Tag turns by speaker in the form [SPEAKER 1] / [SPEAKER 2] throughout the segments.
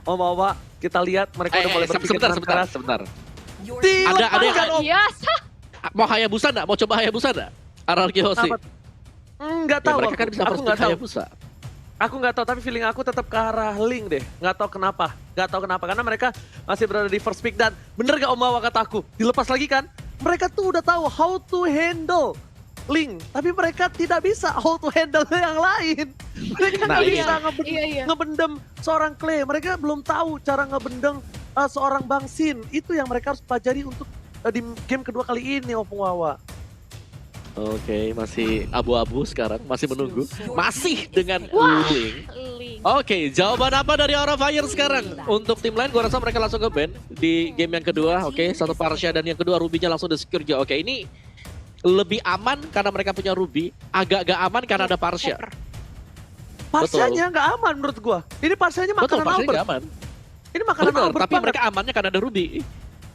[SPEAKER 1] Om Wawa, kita lihat mereka udah mulai berpikir keras.
[SPEAKER 2] sebentar.
[SPEAKER 1] Ada
[SPEAKER 2] yang
[SPEAKER 3] biasa.
[SPEAKER 2] mau Hayabusa enggak? Mau coba Hayabusa enggak? RRQ Hoshi.
[SPEAKER 1] Enggak tahu.
[SPEAKER 2] Mereka kan bisa
[SPEAKER 1] aku nggak tahu.
[SPEAKER 2] Hayabusa.
[SPEAKER 1] Aku nggak tahu, tapi feeling aku tetap ke arah Link deh. Nggak tahu kenapa. Karena mereka masih berada di first pick. Dan bener gak Om Wawa kataku? Dilepas lagi kan? Mereka tuh udah tahu how to handle Link. Tapi mereka tidak bisa how to handle yang lain. Mereka nggak bisa ngebendem seorang Clay. Mereka belum tahu cara ngebendem seorang Bang Sin. Itu yang mereka harus pelajari untuk di game kedua kali ini Om Wawa.
[SPEAKER 2] Oke, masih abu-abu sekarang, masih menunggu. Masih dengan Link. Oke, jawaban apa dari Aura Fire sekarang? Untuk tim lain, gue rasa mereka langsung ke ban di game yang kedua. Oke, satu Parsha dan yang kedua Ruby-nya langsung di-secure. Oke, ini lebih aman karena mereka punya Ruby. Agak gak aman karena ada Parsha.
[SPEAKER 1] Parsha-nya gak aman menurut gue. Ini Parsha-nya makanan Albert.
[SPEAKER 2] Gak aman.
[SPEAKER 1] Ini makanan Albert
[SPEAKER 2] tapi mereka amannya karena ada Ruby.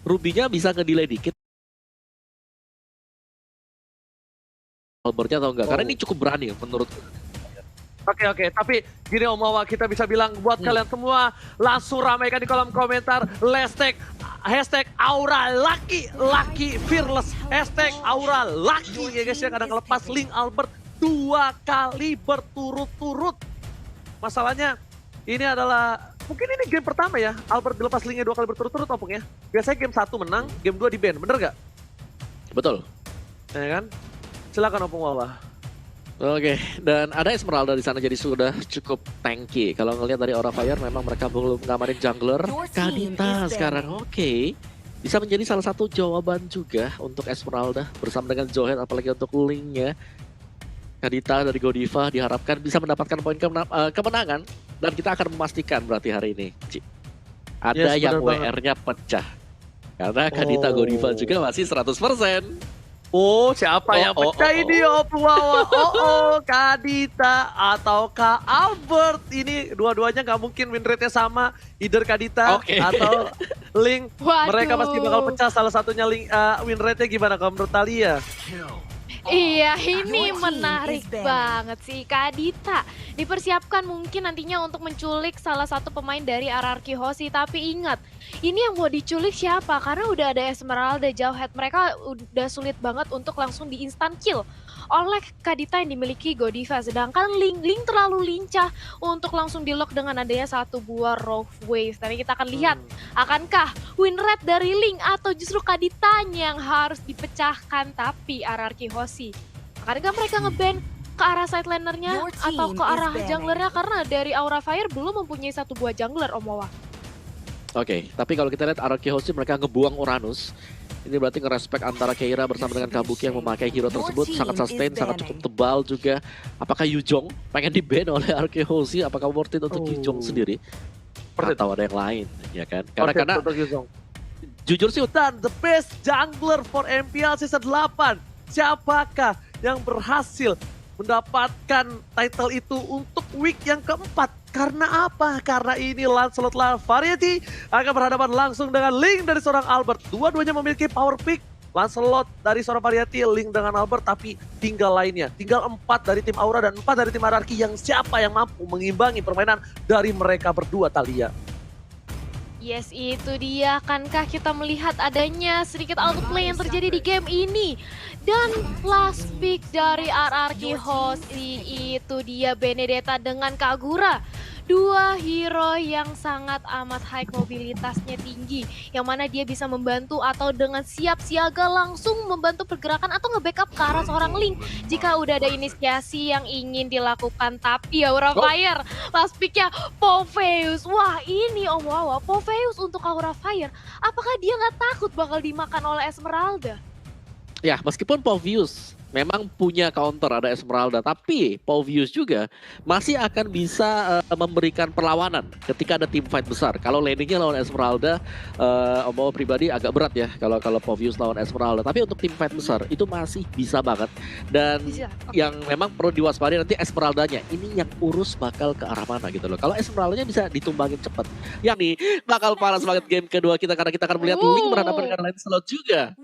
[SPEAKER 2] Ruby-nya bisa nge-delay dikit. Albertnya atau enggak, karena ini cukup berani menurutku.
[SPEAKER 1] Oke, tapi gini Om Wawa, kita bisa bilang buat kalian semua, langsung ramaikan di kolom komentar, hashtag Aura Lucky Fearless, hashtag Aura Lucky ya guys ya, kadang ngelepas Link Albert 2 kali berturut-turut. Masalahnya ini adalah, mungkin ini game pertama ya, Albert dilepas Linknya 2 kali berturut-turut Opung ya. Biasanya game 1 menang, game 2 di ban, bener gak?
[SPEAKER 2] Betul.
[SPEAKER 1] Ya kan? Silakan Opung Wawa.
[SPEAKER 2] Oke, dan ada Esmeralda di sana jadi sudah cukup tanky. Kalau ngelihat dari Aura Fire memang mereka belum ngamarin jungler. Kadita sekarang oke. Bisa menjadi salah satu jawaban juga untuk Esmeralda bersama dengan Zohead, apalagi untuk Link-nya. Kadita dari Godiva diharapkan bisa mendapatkan poin kemenangan dan kita akan memastikan berarti hari ini. Ada yang WR-nya pecah. Karena Kadita Godiva juga masih 100%.
[SPEAKER 1] Oh, siapa yang pecah ini Om Wawa? Kadita atau Kak Albert. Ini dua-duanya nggak mungkin win rate-nya sama. Either Kadita atau Link. Mereka pasti bakal pecah, salah satunya Link. Win rate-nya gimana kalau menurut Thalia?
[SPEAKER 3] Iya, ini menarik banget sih. Kadita dipersiapkan mungkin nantinya untuk menculik salah satu pemain dari RRQ Hoshi. Tapi ingat, ini yang mau diculik siapa? Karena udah ada Esmeralda, Zohead. Mereka udah sulit banget untuk langsung di instant kill oleh Kadita yang dimiliki Godiva. Sedangkan Link terlalu lincah untuk langsung di-lock dengan adanya satu buah Rough Wave. Tapi kita akan lihat, akankah win rate dari Link atau justru Kaditanya yang harus dipecahkan? Tapi RRQ Hoshi, akankah mereka nge-ban ke arah side lanernya atau ke arah junglernya? Karena dari Aura Fire belum mempunyai satu buah jungler, Om Wawa.
[SPEAKER 2] Oke, tapi kalau kita lihat RRQ Hoshi mereka ngebuang Uranus. Ini berarti ngerespek antara Keira bersama dengan Kabuki yang memakai hero tersebut. Sangat sustain, sangat cukup tebal juga. Apakah Yujong pengen di-ban oleh RRQ Hoshi? Apakah worth it untuk Yujong sendiri? Atau ada yang lain, ya kan? Karena jujur sih,
[SPEAKER 1] dan the best jungler for MPL Season 8. Siapakah yang berhasil mendapatkan title itu untuk week yang keempat? Karena apa? Karena ini Lancelot Variety akan berhadapan langsung dengan Link dari seorang Albert. Dua-duanya memiliki power pick. Lancelot dari seorang Variety, Link dengan Albert, tapi tinggal lainnya. Tinggal 4 dari tim Aura dan 4 dari tim RRQ, yang siapa yang mampu mengimbangi permainan dari mereka berdua, Thalia?
[SPEAKER 3] Yes, itu dia. Akankah kita melihat adanya sedikit outplay yang terjadi di game ini? Dan last pick dari RRQ Hoshi itu dia Benedetta dengan Kagura. Dua hero yang sangat amat high, mobilitasnya tinggi, yang mana dia bisa membantu atau dengan siap siaga langsung membantu pergerakan atau nge-backup ke arah seorang Link jika udah ada inisiasi yang ingin dilakukan. Tapi Aura Fire, last picknya Popheus. Wah, ini Om Wawa, Popheus untuk Aura Fire. Apakah dia nggak takut bakal dimakan oleh Esmeralda?
[SPEAKER 2] Ya, meskipun Popheus memang punya counter, ada Esmeralda, tapi Popheus juga masih akan bisa memberikan perlawanan ketika ada tim fight besar. Kalau landingnya lawan Esmeralda, Om Wawa pribadi agak berat ya kalau Popheus lawan Esmeralda. Tapi untuk tim fight besar itu masih bisa banget. Dan yang memang perlu diwaspadai nanti Esmeraldanya. Ini yang urus bakal ke arah mana gitu loh. Kalau Esmeraldanya bisa ditumbangin cepat, yang nih bakal panas banget game kedua kita, karena kita akan melihat Link berhadapan dengan Lancelot juga.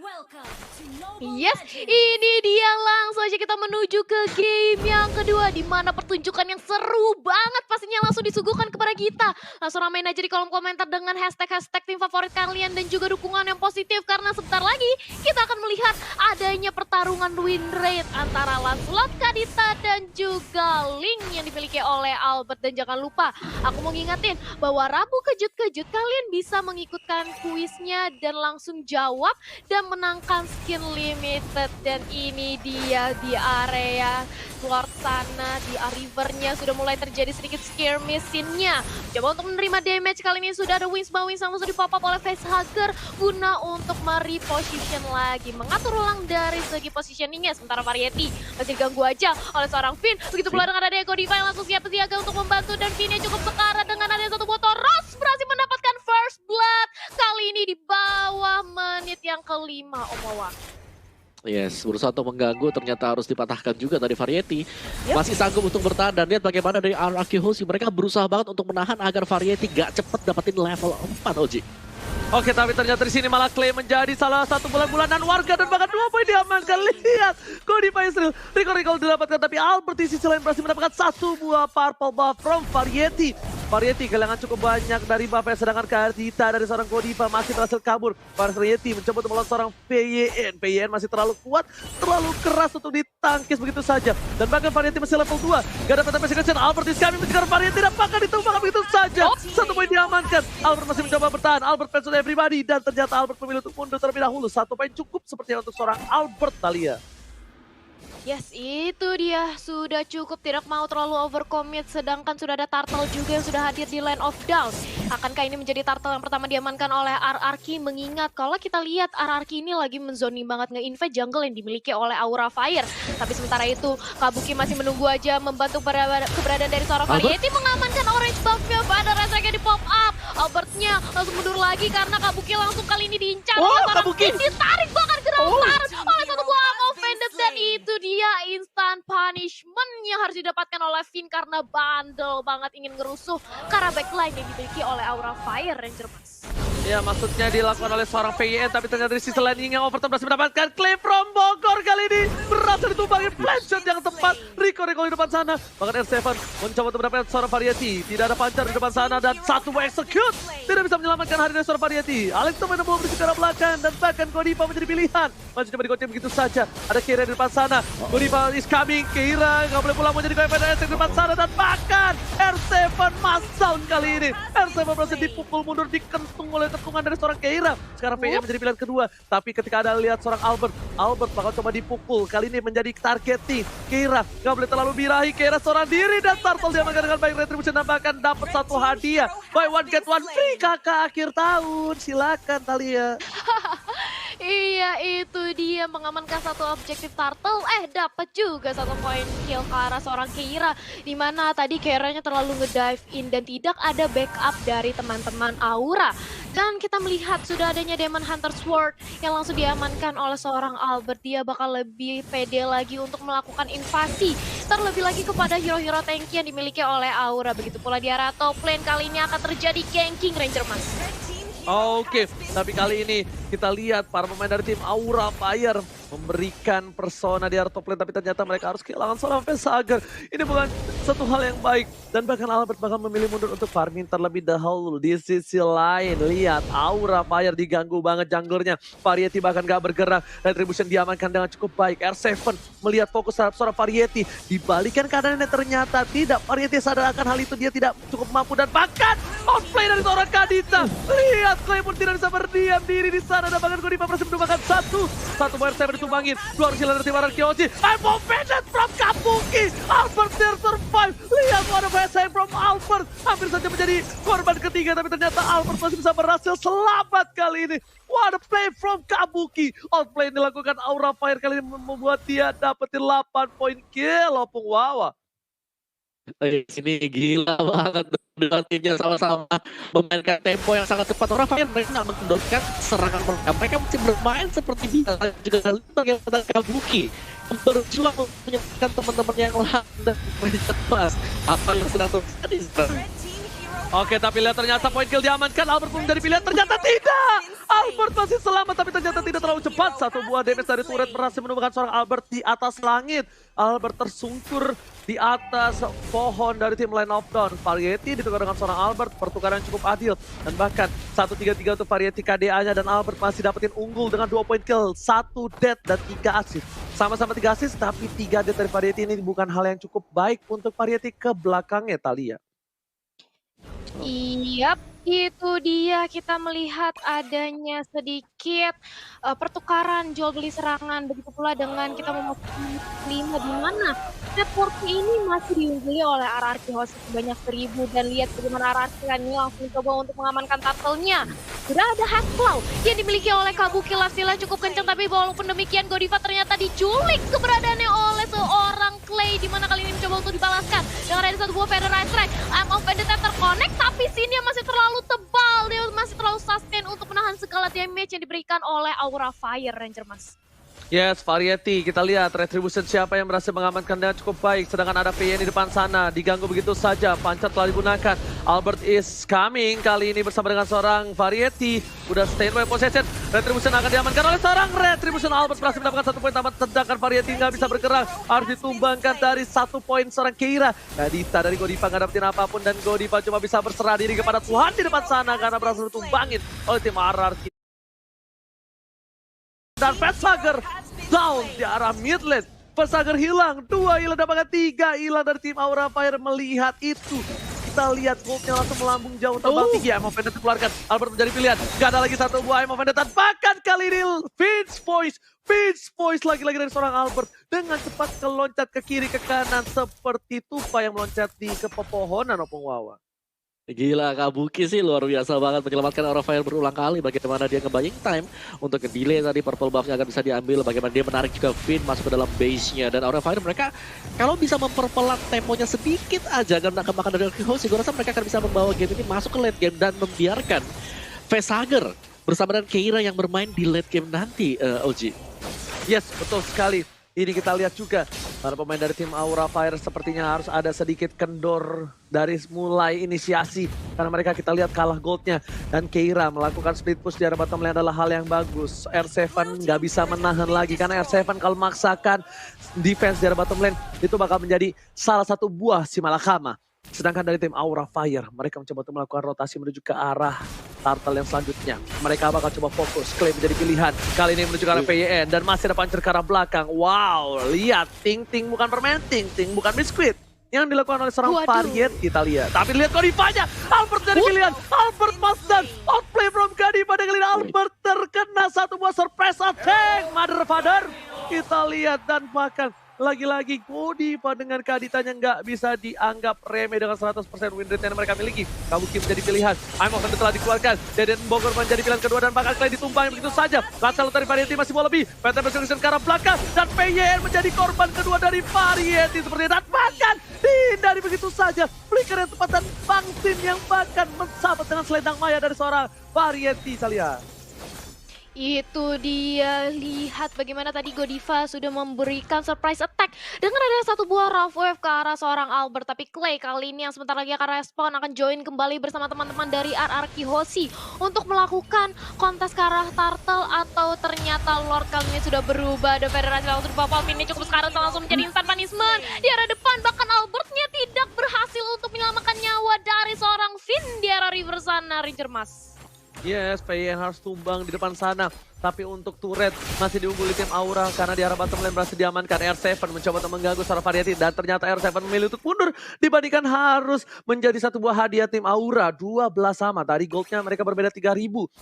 [SPEAKER 3] Yes, ini dia langsung aja kita menuju ke game yang kedua di mana pertunjukan yang seru banget pastinya langsung disuguhkan kepada kita. Langsung ramein aja di kolom komentar dengan hashtag tim favorit kalian dan juga dukungan yang positif karena sebentar lagi kita akan melihat adanya pertarungan win rate antara Lancelot, Kadita dan juga Link yang dimiliki oleh Albert. Dan jangan lupa, aku mau ngingetin bahwa Rabu kejut-kejut kalian bisa mengikutkan kuisnya dan langsung jawab dan menangkan skin limited. Dan ini dia di area luar sana, di rivernya sudah mulai terjadi sedikit skirmishing-nya. Coba untuk menerima damage kali ini sudah ada Winsma yang langsung di pop up oleh Facehugger guna untuk mereposition lagi, mengatur ulang dari segi positioningnya. Sementara Variety masih diganggu aja oleh seorang Finn. Begitu pula dengan ada Ego Diva yang langsung siap siaga untuk membantu dan Finn-nya cukup sekarat dengan ada satu botol. Ross berhasil mendapatkan first blood kali ini di bawah menit yang kelima. Omawa.
[SPEAKER 2] Yes, berusaha untuk mengganggu, ternyata harus dipatahkan juga dari Variety. Masih sanggup untuk bertahan dan lihat bagaimana dari RRQ Hoshi. Mereka berusaha banget untuk menahan agar Variety gak cepet dapetin level 4, Oji.
[SPEAKER 1] Oke, tapi ternyata di sini malah Clay menjadi salah satu bulan-bulanan warga dan bahkan 2 poin diamankan. Lihat, Godiva Israel, recall didapatkan, tapi Albert di sisi lain berhasil mendapatkan 1 buah purple buff from Variety. Variety kehilangan cukup banyak dari buff, sedangkan Kadita dari seorang Godiva masih berhasil kabur. Variety mencoba untuk melawan seorang PYN. PYN masih terlalu kuat, terlalu keras untuk ditangkis begitu saja. Dan bahkan Variety masih level 2. Gak dapat damage. Albert is coming mencegar Variety dan bahkan ditumbangkan begitu saja. 1 poin diamankan. Albert masih mencoba bertahan. Albert fans on everybody. Dan ternyata Albert memilih untuk mundur terlebih dahulu. 1 poin cukup sepertinya untuk seorang Albert, Thalia.
[SPEAKER 3] Yes, itu dia. Sudah cukup, tidak mau terlalu overcommit. Sedangkan sudah ada Turtle juga yang sudah hadir di Land of Down. Akankah ini menjadi Turtle yang pertama diamankan oleh RRQ? Mengingat kalau kita lihat RRQ ini lagi menzoning banget nge-invade jungle yang dimiliki oleh Aura Fire. Tapi sementara itu Kabuki masih menunggu aja membantu keberadaan dari seorang Variety mengamankan orange buff-nya pada rasanya di pop up. Albertnya langsung mundur lagi karena Kabuki langsung kali ini diincar.
[SPEAKER 1] Kabuki
[SPEAKER 3] ditarik bahkan ke dalam oleh satu buah offended dan itu dia instant punishment yang harus didapatkan oleh Finn karena bandel banget ingin ngerusuh karena backline yang dimiliki oleh Aura Fire Ranger Mas.
[SPEAKER 1] Ya, maksudnya dilakukan oleh seorang PYN, tapi ternyata di sisi lain yang overtime berhasil mendapatkan claim from Bogor kali ini. Berhasil ditumpangi flash shot yang tepat. Rico di depan sana. Bahkan R7 mencoba untuk mendapatkan seorang Variety. Tidak ada pancar di depan sana dan 1 execute. Tidak bisa menyelamatkan hari dari seorang Variety. Alex teman belum di sekarang belakang dan bahkan Godiva menjadi pilihan. Masih coba digoceng begitu saja. Ada Keira di depan sana. Godiva is coming. Keira nggak boleh pulang menjadi KPDS di depan sana dan bahkan R7 masal kali ini. R7 berhasil dipukul mundur, dikentung oleh tekungan dari seorang Keira. Sekarang PYN menjadi pilihan kedua. Tapi ketika ada lihat seorang Albert bakal coba dipukul. Kali ini menjadi targeting. Keira nggak boleh terlalu birahi. Keira seorang diri dan Turtle diamankan dengan baik. Retribution dan bahkan dapat 1 hadiah. Buy one get one free kakak akhir tahun. Silakan Thalia.
[SPEAKER 3] Iya, itu dia mengamankan 1 objektif Turtle. Dapat juga 1 poin kill ke arah seorang Keira. Dimana tadi Keiranya terlalu nge-dive in dan tidak ada backup dari teman-teman Aura. Dan kita melihat sudah adanya Demon Hunter Sword yang langsung diamankan oleh seorang Albert. Dia bakal lebih pede lagi untuk melakukan invasi. Terlebih lagi kepada hero-hero tanky yang dimiliki oleh Aura. Begitu pula di area top lane kali ini akan terjadi ganking Ranger Mas.
[SPEAKER 1] Oke, tapi kali ini kita lihat para pemain dari tim Aura Fire memberikan persona di area top lane, tapi ternyata mereka harus kehilangan seorang Facehugger. Ini bukan satu hal yang baik. Dan bahkan Albert bahkan memilih mundur untuk farming terlebih dahulu. Di sisi lain, lihat Aura Fire diganggu banget junglernya. Variety bahkan gak bergerak. Retribution diamankan dengan cukup baik. R7 melihat fokus terhadap seorang Variety. Dibalikan keadaannya ternyata tidak. Variety sadar akan hal itu, dia tidak cukup mampu. Dan bahkan outplay dari seorang Kadita. Lihat, Clay pun tidak bisa berdiam diri di sana. Dan bahkan Godiva berhasil menumbangkan satu poin R7 ditumbangin. 2 harus hilang dari tim RRQ Hoshi. I'm offended from Kabuki. Albert there survive. Lihat, what a saying from Albert. Hampir saja menjadi korban ketiga, tapi ternyata Albert masih bisa berhasil selamat kali ini. What a play from Kabuki. Outplay yang dilakukan Aura Fire kali ini membuat dia dapetin 8 poin kill. Opung Wawa.
[SPEAKER 2] Ini gila banget. Dengan timnya sama-sama memainkan tempo yang sangat cepat. Aura Fire mereka nggak mengendorkan serangan mereka. Mereka masih bermain seperti biasa. Juga bagaimana Kabuki berjuang untuk menyelamatkan teman-teman yang lain dan Ranger Mas. Apa yang sedang terjadi sekarang?
[SPEAKER 1] Oke, tapi lihat ternyata point kill diamankan. Albert pun menjadi pilihan, ternyata tidak. Albert masih selamat, tapi ternyata tidak terlalu cepat. Satu buah damage dari turret berhasil menemukan seorang Albert di atas langit. Albert tersungkur di atas pohon dari tim Line of Dawn. Variety ditukar dengan seorang Albert, pertukaran cukup adil. Dan bahkan 1-3-3 untuk Variety KDA-nya, dan Albert masih dapetin unggul dengan 2 point kill, 1 dead dan 3 assist. Sama-sama 3 assist, tapi 3 dead dari Variety ini bukan hal yang cukup baik untuk Variety ke belakangnya, Thalia.
[SPEAKER 3] Iyap, itu dia kita melihat adanya sedikit pertukaran jual beli serangan. Begitu pula dengan kita memasuki 5 di mana network ini masih diungguli oleh RRQ Host sebanyak 1000, dan lihat bagaimana RRQ ini langsung coba untuk mengamankan turtle-nya. Sudah ada Hackclaw yang dimiliki oleh Kabuki Lasila cukup kencang, tapi walaupun demikian Godiva ternyata diculik keberadaannya oleh seorang Clay, di mana kali ini mencoba untuk dibalaskan dengan ada satu buah Feather Right Strike. Arm of Vendetta terconnect, tapi sini masih terlalu tebal, dia masih terlalu sustain untuk menahan segala damage yang diberikan oleh Aura Fire Ranger, Mas.
[SPEAKER 1] Yes, Variety. Kita lihat Retribution siapa yang berhasil mengamankan dengan cukup baik. Sedangkan ada PN di depan sana. Diganggu begitu saja. Pancat telah digunakan. Albert is coming. Kali ini bersama dengan seorang Variety. Udah stay by possession. Retribution akan diamankan oleh seorang Retribution. Albert berhasil mendapatkan 1 poin tamat. Sedangkan Variety nggak bisa bergerak. Harus ditumbangkan dari 1 poin seorang Keira. Kadita dari Godiva nggak dapetin apapun. Dan Godiva cuma bisa berserah diri kepada Tuhan di depan sana. Karena berhasil ditumbangin oleh tim RRQ. Dan Facehugger down di arah mid lane. Facehugger hilang, 2 hilang, dapatkan 3 hilang dari tim Aura Fire. Melihat itu, kita lihat goldnya langsung melambung jauh terbang tinggi. Aim of Vendetta dikeluarkan, Albert menjadi pilihan. Gak ada lagi satu buah Aim of Vendetta. Bahkan kali ini Finch Voice lagi-lagi dari seorang Albert. Dengan cepat keloncat ke kiri ke kanan seperti tupai yang meloncat di kepepohonan Opung Wawa.
[SPEAKER 2] Gila, Kabuki sih luar biasa banget menyelamatkan Aura Fire berulang kali. Bagaimana dia nge-buying time untuk delay tadi purple buff-nya akan bisa diambil. Bagaimana dia menarik juga Finn masuk ke dalam base-nya. Dan Aura Fire mereka kalau bisa memperpelat temponya sedikit aja agar menangkap makan dari Hoshi, gue rasa mereka akan bisa membawa game ini masuk ke late game dan membiarkan Facehugger bersama dengan Keira yang bermain di late game nanti, OG.
[SPEAKER 1] Yes, betul sekali. Ini kita lihat juga, para pemain dari tim Aura Fire sepertinya harus ada sedikit kendor dari mulai inisiasi. Karena mereka kita lihat kalah goldnya. Dan Keira melakukan split push di arah bottom lane adalah hal yang bagus. R7 nggak bisa menahan lagi. Karena R7 kalau memaksakan defense di arah bottom lane, itu bakal menjadi salah satu buah si Malakama. Sedangkan dari tim Aura Fire, mereka mencoba untuk melakukan rotasi menuju ke arah turtle yang selanjutnya. Mereka bakal coba fokus, Clay menjadi pilihan. Kali ini menuju ke arah PYN dan masih ada puncher ke arah belakang. Wow, lihat, Ting bukan permen, Ting bukan biskuit. Yang dilakukan oleh seorang Variety kita lihat. Tapi lihat Godivanya, Albert dari pilihan. Albert Masdan, outplay from Godiva. Kali ini Albert terkena satu buah surprise attack. Mother Father, kita lihat dan bahkan lagi-lagi Godiva dengan Kaditanya nggak bisa dianggap remeh dengan 100% win rate yang mereka miliki. Kabuki menjadi pilihan. Aim of Vendetta telah dikeluarkan. Deden Bogor menjadi pilihan kedua dan bakal Clay ditumbangin begitu saja. Langsung dari Variety masih mau lebih. Panther Persecution ke arah belakang. Dan PYN menjadi korban kedua dari Variety seperti itu. Dan bahkan dihindari begitu saja. Flicker yang tepat dan Bangsin yang bahkan mensabat dengan selendang maya dari seorang Variety. Saya lihat.
[SPEAKER 3] Itu dia, lihat bagaimana tadi Godiva sudah memberikan surprise attack dengan ada satu buah rough wave ke arah seorang Albert. Tapi Clay kali ini yang sebentar lagi akan respon, akan join kembali bersama teman-teman dari RRQ Hoshi untuk melakukan kontes ke arah turtle, atau ternyata Lord kali ini sudah berubah. The Federasi langsung berubah, ini cukup sekarang langsung menjadi instant punishment di arah depan. Bahkan Albertnya tidak berhasil untuk menyelamatkan nyawa dari seorang Finn di arah river sana, Ranger Mas.
[SPEAKER 1] Yes, PYN harus tumbang di depan sana. Tapi untuk turret masih diungguli tim Aura karena di arah bottom lane berhasil diamankan. R7 mencoba untuk mengganggu seorang Variety dan ternyata R7 memilih untuk mundur dibandingkan harus menjadi satu buah hadiah tim Aura. 12 sama, tadi goldnya mereka berbeda 3000,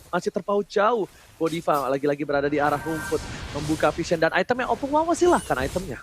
[SPEAKER 1] masih terpaut jauh. Godiva lagi-lagi berada di arah rumput membuka vision dan itemnya Opung Wawa, silahkan itemnya.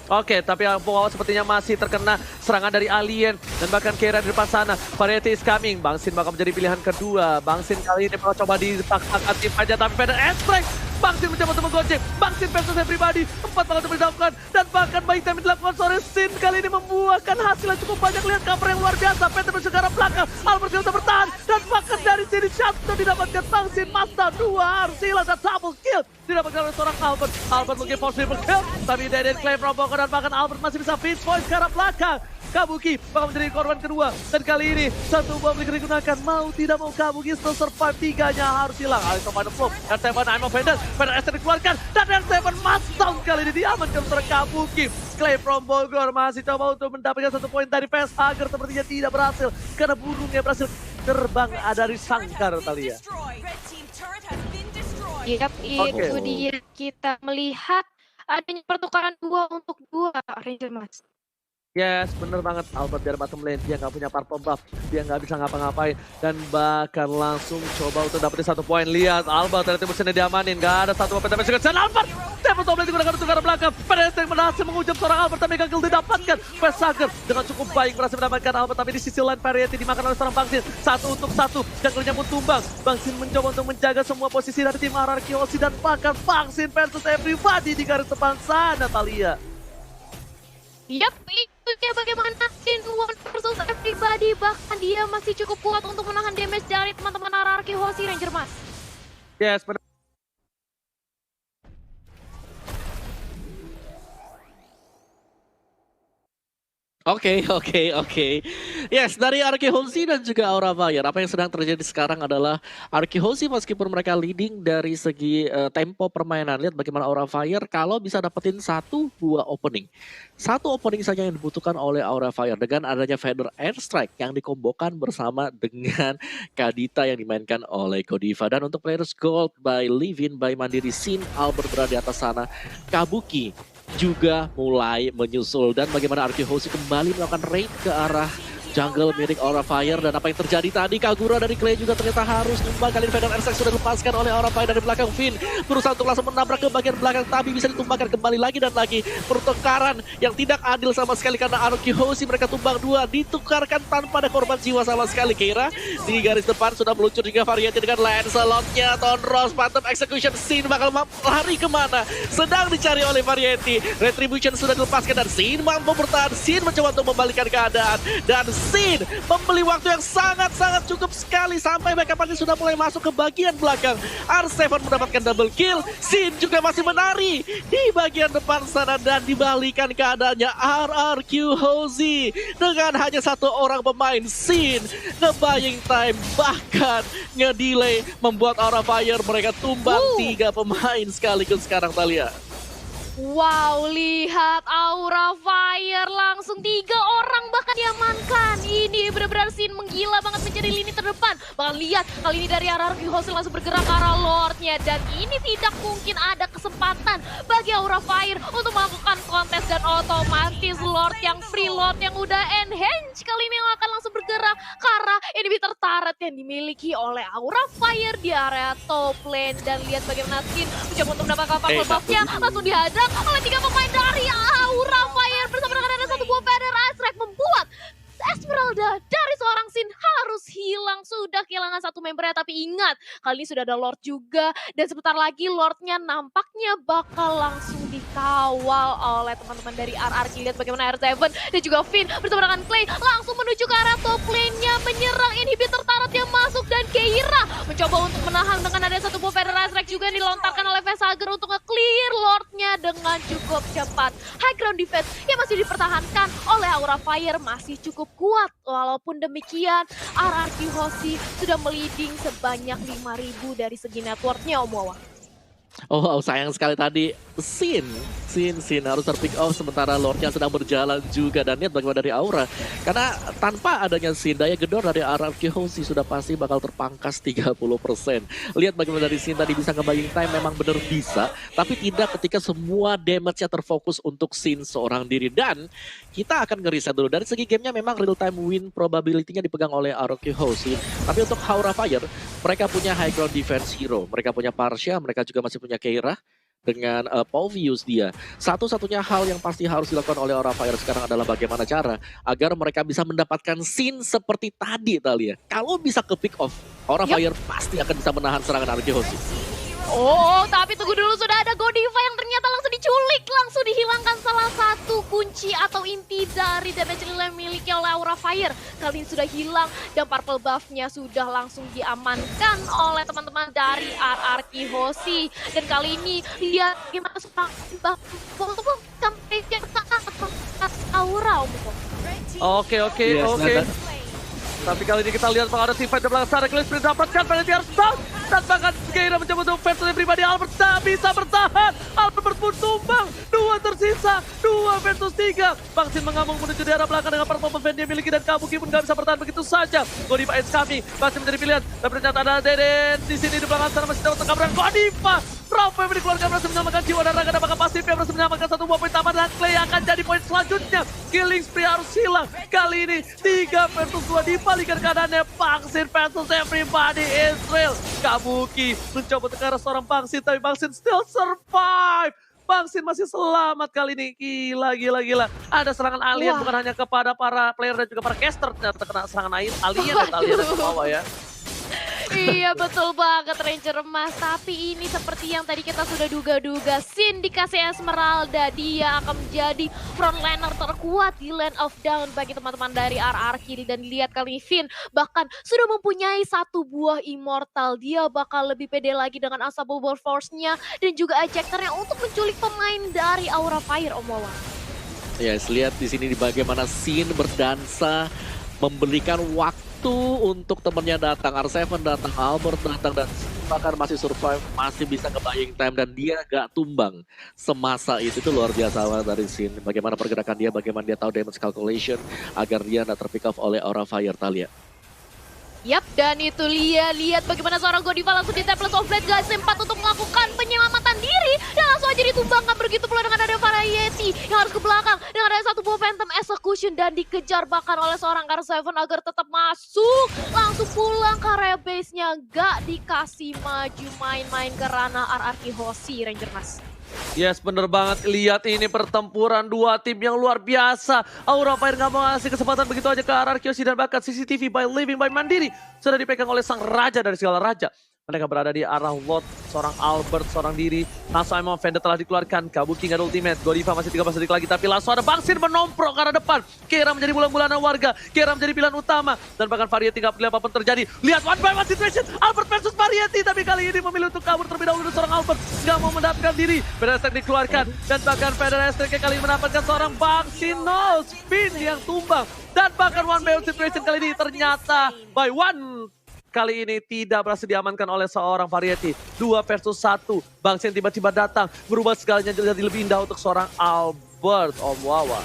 [SPEAKER 1] Oke, tapi Opung Wawa sepertinya masih terkena serangan dari alien dan bahkan Keira di depan sana. Variety is coming. Bangsin bakal menjadi pilihan kedua. Bangsin kali ini mau coba dipaksakan tim aja, tapi Feather Strike. Bangsin mencoba untuk menggocek. Bangsin versus everybody. 4 bakal coba dilakukan dan bahkan baik time dilakukan sore Sin kali ini membuahkan hasil yang cukup banyak. Lihat cover yang luar biasa. Peter bersegarah belakang. Albert bisa bertahan dan bahkan dari sini shot didapatkan Bangsin. Mazda 2 harus hilang dan double kill didapatkan oleh seorang Albert. Albert looking for triple kill, tapi Deden Clay from Bogor dan bahkan Albert masih bisa Finch Voice ke arah belakang. Kabuki bakal menjadi korban kedua. Dan kali ini satu bom digunakan. Mau tidak mau Kabuki still survive, tiganya harus hilang. Alex of Flow, R7 I'm offended. Pada S dikeluarkan dan R7 masuk kali ini diamankan oleh Kabuki. Clay from Bogor masih coba untuk mendapatkan 1 poin dari PS Hager, sepertinya tidak berhasil karena burungnya berhasil terbang dari sangkar Thalia.
[SPEAKER 3] Yap, itu dia kita melihat adanya pertukaran 2 untuk 2 Ranger Mas.
[SPEAKER 1] Yes, bener banget. Albert dari bottom lane, dia nggak punya purple buff, dia nggak bisa ngapa-ngapain, dan bahkan langsung coba untuk dapetin 1 poin. Lihat, Albert dari tim mesinnya diamanin, nggak ada 1 apa-apa tapi dan Albert, Devil Top Lane digunakan untuk ke arah belakang. PDST berhasil menghujam seorang Albert, tapi gagal didapatkan. Pesager dengan cukup baik berhasil mendapatkan Albert, tapi di sisi lain Variety dimakan oleh seorang Bangsin. 1 untuk 1, junglernya pun tumbang. Bangsin mencoba untuk menjaga semua posisi dari tim RRQ Hoshi, dan bahkan Bangsin versus everybody di garis depan sana Thalia.
[SPEAKER 3] Yap, itu dia bagaimana Sin One versus everybody. Bahkan dia masih cukup kuat untuk menahan damage dari teman-teman RRQ Hoshi Ranger Mas.
[SPEAKER 1] Yes, benar.
[SPEAKER 2] Oke. Yes, dari RRQ Hoshi dan juga Aura Fire, apa yang sedang terjadi sekarang adalah RRQ Hoshi meskipun mereka leading dari segi tempo permainan. Lihat bagaimana Aura Fire kalau bisa dapetin 1-2 opening. 1 opening saja yang dibutuhkan oleh Aura Fire dengan adanya Feather Airstrike yang dikombokan bersama dengan Kadita yang dimainkan oleh Godiva. Dan untuk players gold by Livin, by Mandiri, Sin, Albert berada di atas sana. Kabuki juga mulai menyusul, dan bagaimana RRQ Hoshi kembali melakukan raid ke arah jungle milik Aura Fire. Dan apa yang terjadi tadi, Kagura dari Clay juga ternyata harus tumbang. Kali ini Feather Airstrike sudah dilepaskan oleh Aura Fire dari belakang. Finn berusaha untuk langsung menabrak ke bagian belakang, tapi bisa ditumbangkan kembali lagi dan lagi. Pertukaran yang tidak adil sama sekali karena RRQ Hoshi mereka tumbang 2, ditukarkan tanpa ada korban jiwa sama sekali. Keira di garis depan sudah meluncur hingga Variety dengan Lancelot-nya. Tonros, Phantom Execution, Sin bakal lari kemana? Sedang dicari oleh Variety. Retribution sudah dilepaskan dan Sin mampu bertahan. Sin mencoba untuk membalikkan keadaan, dan Sin membeli waktu yang sangat-sangat cukup sekali sampai backup party sudah mulai masuk ke bagian belakang. R7 mendapatkan double kill. Sin juga masih menari di bagian depan sana, dan dibalikan keadaannya RRQ Hoshi dengan hanya 1 orang pemain. Sin nge-buying time, bahkan nge-delay, membuat Aura Fire mereka tumbang 3 pemain sekaligus sekarang Thalia.
[SPEAKER 3] Wow, lihat Aura Fire langsung 3 orang bahkan diamankan. Ini benar-benar Sin menggila banget menjadi lini terdepan. Bahkan lihat kali ini dari RRQ Hoshi langsung bergerak ke arah Lordnya, dan ini tidak mungkin ada kesempatan bagi Aura Fire untuk melakukan kontes, dan otomatis Lord yang free, Lord yang udah enhance kali ini yang akan langsung bergerak ke arah inhibitor turret yang dimiliki oleh Aura Fire di area top lane. Dan lihat bagaimana Sin mencoba untuk mendapatkan purple buff-nya, langsung dihadang oleh 3 pemain dari Aura Fire bersama dengan ada 1 buah Feather Airstrike, membuat Esmeralda dari seorang Sin harus hilang. Sudah kehilangan 1 membernya, tapi ingat kali ini sudah ada Lord juga, dan sebentar lagi Lordnya nampaknya bakal langsung dikawal oleh teman-teman dari RRQ. Lihat bagaimana R7 dan juga Finn bersama dengan Clay langsung menuju ke arah top lane-nya, menyerang inhibitor turret yang masuk, dan Keira mencoba untuk menahan dengan ada 1 buah Feather Airstrike juga yang dilontarkan oleh Vesager untuk nge-clear Lordnya dengan cukup cepat. High ground defense yang masih dipertahankan oleh Aura Fire masih cukup kuat. Walaupun demikian, RRQ Hoshi sudah meliding sebanyak 5.000 dari segi networknya, Om Wawa.
[SPEAKER 2] Oh, sayang sekali tadi Sin harus terpick off sementara Lordnya sedang berjalan juga. Dan lihat bagaimana dari Aura, karena tanpa adanya Sin, daya gedor dari RRQ Hoshi sudah pasti bakal terpangkas 30%. Lihat bagaimana dari Sin tadi bisa nge-buying time, memang benar bisa, tapi tidak ketika semua damage-nya terfokus untuk Sin seorang diri. Dan kita akan ngeriset dulu dari segi gamenya, memang real time win probability-nya dipegang oleh RRQ Hoshi. Tapi untuk Aura Fire, mereka punya high ground defense hero, mereka punya Parsia, mereka juga masih punya Keira dengan Pauvius dia. Satu-satunya hal yang pasti harus dilakukan oleh Aura Fire sekarang adalah bagaimana cara agar mereka bisa mendapatkan Sin seperti tadi Thalia. Kalau bisa ke pick off, Aura Fire pasti akan bisa menahan serangan RRQ Hoshi.
[SPEAKER 3] Oh, tapi tunggu dulu, sudah ada Godiva yang ternyata langsung diculik, langsung dihilangkan salah satu kunci atau inti dari damage yang dimiliki oleh Aura Fire. Kali ini sudah hilang, dan purple buff-nya sudah langsung diamankan oleh teman-teman dari RRQ Hoshi. Dan kali ini lihat gimana seorang buff sampai ke Aura, Om.
[SPEAKER 1] Oke.
[SPEAKER 2] Yes,
[SPEAKER 1] Tapi kali ini kita lihat bahwa ada tim fight di belakang sana. Kalian sudah dapatkan penalti harus down. Dan bahkan Keira mencoba untuk versus pribadi. Albert tak bisa bertahan. Albert pun tumbang. 2 tersisa. 2 versus 3. Bangsin mengamuk menuju di arah belakang dengan performa fan dia miliki. Dan Kabuki pun gak bisa bertahan begitu saja. Godiva Edge kami masih menjadi pilihan. Dan ternyata ada Deden di sini di belakang sana masih dapat tekanan Godiva. Rafa yang dikeluarkan berhasil menyelamatkan jiwa dan raga. Dan bahkan pasifnya berhasil menyelamatkan 1 buah poin tambahan. Dan Clay akan jadi poin selanjutnya. Killing spree harus hilang. Kali ini 3 versus 2 dibalikan keadaannya. Bangsin versus everybody Israel. Kabuki mencoba untuk ke arah seorang Bangsin. Tapi Bangsin still survive. Bangsin masih selamat kali ini. Gila. Ada serangan alien bukan hanya kepada para player dan juga para caster. Ternyata kena serangan alien dan ke bawah ya.
[SPEAKER 3] Iya betul banget Ranger Emas. Tapi ini seperti yang tadi kita sudah duga-duga, Sin dikasih Esmeralda, dia akan menjadi frontliner terkuat di Land of Dawn bagi teman-teman dari RRQ. Dan lihat kali ini Finn bahkan sudah mempunyai 1 buah Immortal. Dia bakal lebih pede lagi dengan Unstoppable Force-nya dan juga ejectornya untuk menculik pemain dari Aura Fire, Om Wawan.
[SPEAKER 2] Yes, lihat di sini bagaimana Sin berdansa, memberikan waktu untuk temennya datang. R7 datang, Albert datang, dan bahkan masih survive, masih bisa ke buying time, dan dia gak tumbang semasa itu luar biasa dari Sin. Bagaimana pergerakan dia, bagaimana dia tahu damage calculation agar dia tidak terpick off oleh Aura Fire, Thalia.
[SPEAKER 3] Yap, dan itu lihat bagaimana seorang Godiva langsung di Taples of Blade gak sempat untuk melakukan penyelamatan diri dan langsung aja ditumbangkan. Begitu pula dengan ada Variety yang harus ke belakang dengan ada 1 buah Phantom Execution dan dikejar bahkan oleh seorang R7 agar tetap masuk. Langsung pulang ke area base-nya, gak dikasih maju main-main ke ranah RRQ Hoshi, Ranger Mas.
[SPEAKER 1] Yes, bener banget. Lihat ini pertempuran 2 tim yang luar biasa. Aura Fire gak mau ngasih kesempatan begitu aja ke RRQ dan bahkan CCTV by Living by Mandiri sudah dipegang oleh sang raja dari segala raja. Mereka berada di arah Lot, seorang Albert, seorang diri. Langsung Emma Vendor telah dikeluarkan. Kabuki nggak ada ultimate. Godiva masih 13 detik lagi. Tapi langsung ada Bangsin menomprok ke arah depan. Keira menjadi bulan-bulanan warga. Keira menjadi pilihan utama. Dan bahkan Variety nggak peduli apapun terjadi. Lihat one by one situation. Albert versus Variety. Tapi kali ini memilih untuk kabur terlebih dahulu. Seorang Albert nggak mau mendapatkan diri. Federer dikeluarkan. Dan bahkan Federer kali ini mendapatkan seorang Bangsin. No spin yang tumbang. Dan bahkan one by one situation kali ini ternyata by one. Kali ini tidak berhasil diamankan oleh seorang Variety. 2 versus 1. Bangsin tiba-tiba datang. Berubah segalanya jadi lebih indah untuk seorang Albert, Om Wawa.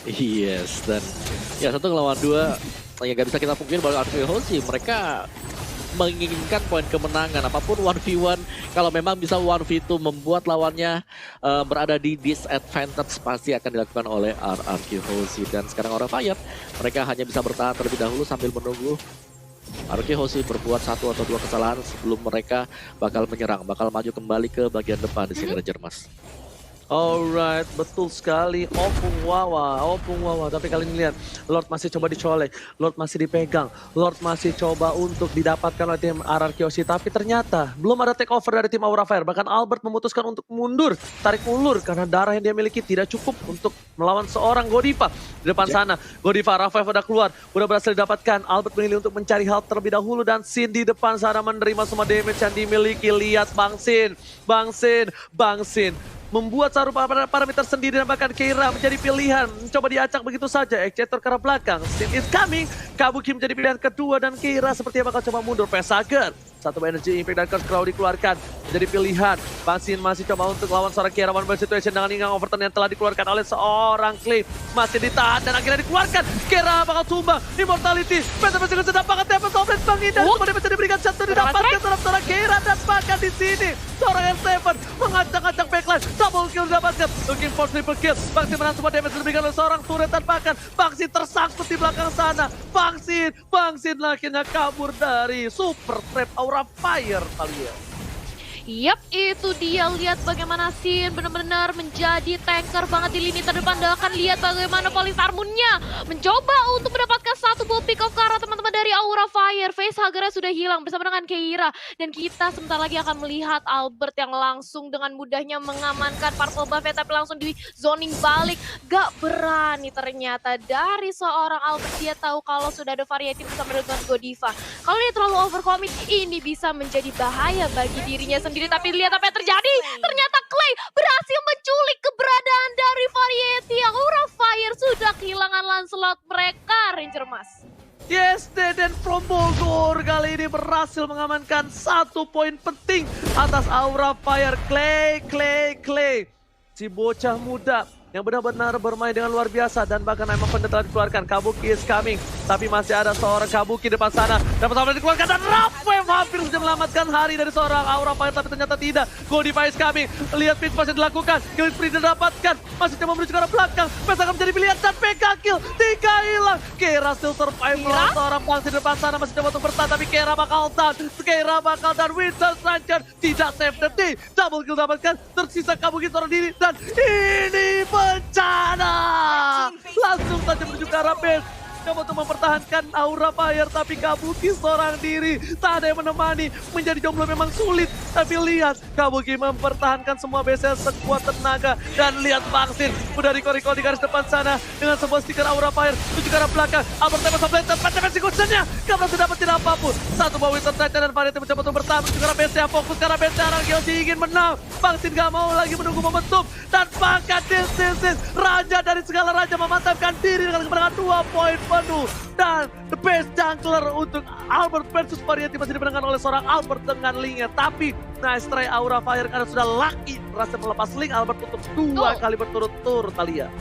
[SPEAKER 2] Yes, dan ya 1 ngelawan 2. Ya gak bisa kita pungkiri bahwa RRQ Hoshi mereka menginginkan poin kemenangan. Apapun 1v1, kalau memang bisa 1v2 membuat lawannya berada di disadvantage, pasti akan dilakukan oleh RRQ Hoshi. Dan sekarang Aura Fire, mereka hanya bisa bertahan terlebih dahulu sambil menunggu RRQ Hoshi berbuat 1 atau 2 kesalahan sebelum mereka bakal menyerang, bakal maju kembali ke bagian depan di sini Ranger Mas.
[SPEAKER 1] Alright, betul sekali. Opung Wawa. Tapi kali ini lihat, Lord masih coba dicolek, Lord masih dipegang, Lord masih coba untuk didapatkan oleh tim RRQ Hoshi. Tapi ternyata belum ada take over dari tim Aura Fire. Bahkan Albert memutuskan untuk mundur, tarik ulur karena darah yang dia miliki tidak cukup untuk melawan seorang Godiva. Di depan sana, Godiva, Rafael udah keluar, udah berhasil didapatkan. Albert memilih untuk mencari help terlebih dahulu dan Sin di depan sana menerima semua damage yang dimiliki. Lihat Bangsin. Membuat saru parameter sendiri dan bahkan Keira menjadi pilihan. Mencoba diacak begitu saja. Executor ke arah belakang. Sin is coming. Kabuki menjadi pilihan kedua dan Keira sepertinya bakal coba mundur. Pesager. 1 energy impact dan Curse Claw dikeluarkan. Menjadi pilihan. Bangsin masih coba untuk lawan seorang Keira one situation dengan Ingang Overturn yang telah dikeluarkan oleh seorang Clay. Masih ditahan dan akhirnya dikeluarkan. Keira bakal tumbang. Immortality. Betul-betul sedang banget Tempest of Blade menghindar. Kemudian bisa diberikan satu didapatkan terhadap seorang Keira dan bahkan di sini seorang R7 mengacak-acak backline. Double kill didapatkan. Looking for triple kill. Bangsin menang semua damage diberikan oleh seorang turret dan bahkan Bangsin tersangkut di belakang sana. Bangsin akhirnya kabur dari Super Trap Aura Fire kalian.
[SPEAKER 3] Yap, itu dia. Lihat bagaimana Sin benar-benar menjadi tanker banget di lini terdepan. Dan akan lihat bagaimana Police Armor-nya mencoba untuk mendapatkan 1 buah pick off ke arah teman-teman dari dari Aura Fire. Facehugger sudah hilang bersama dengan Keira. Dan kita sebentar lagi akan melihat Albert yang langsung dengan mudahnya mengamankan Purple Buff, tapi langsung di zoning balik. Gak berani ternyata dari seorang Albert. Dia tahu kalau sudah ada variety bersama dengan Godiva. Kalau dia terlalu overcommit, ini bisa menjadi bahaya bagi dirinya sendiri. Tapi lihat apa yang terjadi. Ternyata Clay berhasil menculik keberadaan dari variety. Aura Fire sudah kehilangan Lancelot mereka, Ranger Mas.
[SPEAKER 1] Yes, Deden from Bogor kali ini berhasil mengamankan 1 poin penting atas Aura Fire. Clay. Si bocah muda yang benar-benar bermain dengan luar biasa dan bahkan memang telah dikeluarkan. Kabuki is coming, tapi masih ada seorang Kabuki depan sana. Dapat sama dikeluarkan dan Rapwave hampir saja melamatkan hari dari seorang Aura Fire, tapi ternyata tidak. Godiva is coming, lihat pit pass yang dilakukan, kill spree didapatkan, masih coba menuju ke arah belakang. Pes akan menjadi pilihan dan PK kill, 3 hilang. Keira still survive melawan seorang Pangsi di depan sana, masih coba untuk bertahan, tapi Keira bakal down. Winston Stranger tidak save the day, double kill dapatkan, tersisa Kabuki seorang diri dan ini bencana. Langsung saja menuju ke arah base. Coba untuk mempertahankan Aura Fire, tapi Kabuki seorang diri. Tak ada yang menemani, menjadi jomblo memang sulit. Tapi lihat, Kabuki mempertahankan semua base sekuat tenaga. Dan lihat Vaksin, udah Riko di garis depan sana. Dengan sebuah stiker Aura Fire, menuju ke arah belakang. Albert tembak blade dan pada eksekusinya. Karena sudah dapat tidak apapun. Satu bawah Winston Stranger dan Variety mencoba untuk bertahan. Menuju ke arah base, fokus ke arah base. Arangiosi ingin menang. Vaksin gak mau lagi menunggu momentum. Dan bahkan this raja dari segala raja memantapkan diri dengan kemenangan 2 poin penuh. Dan the best jungler untuk Albert versus Variety masih dimenangkan oleh seorang Albert dengan linknya. Tapi nice try Aura Fire karena sudah lucky berhasil melepas link Albert untuk 2 kali berturut-turut, Talia.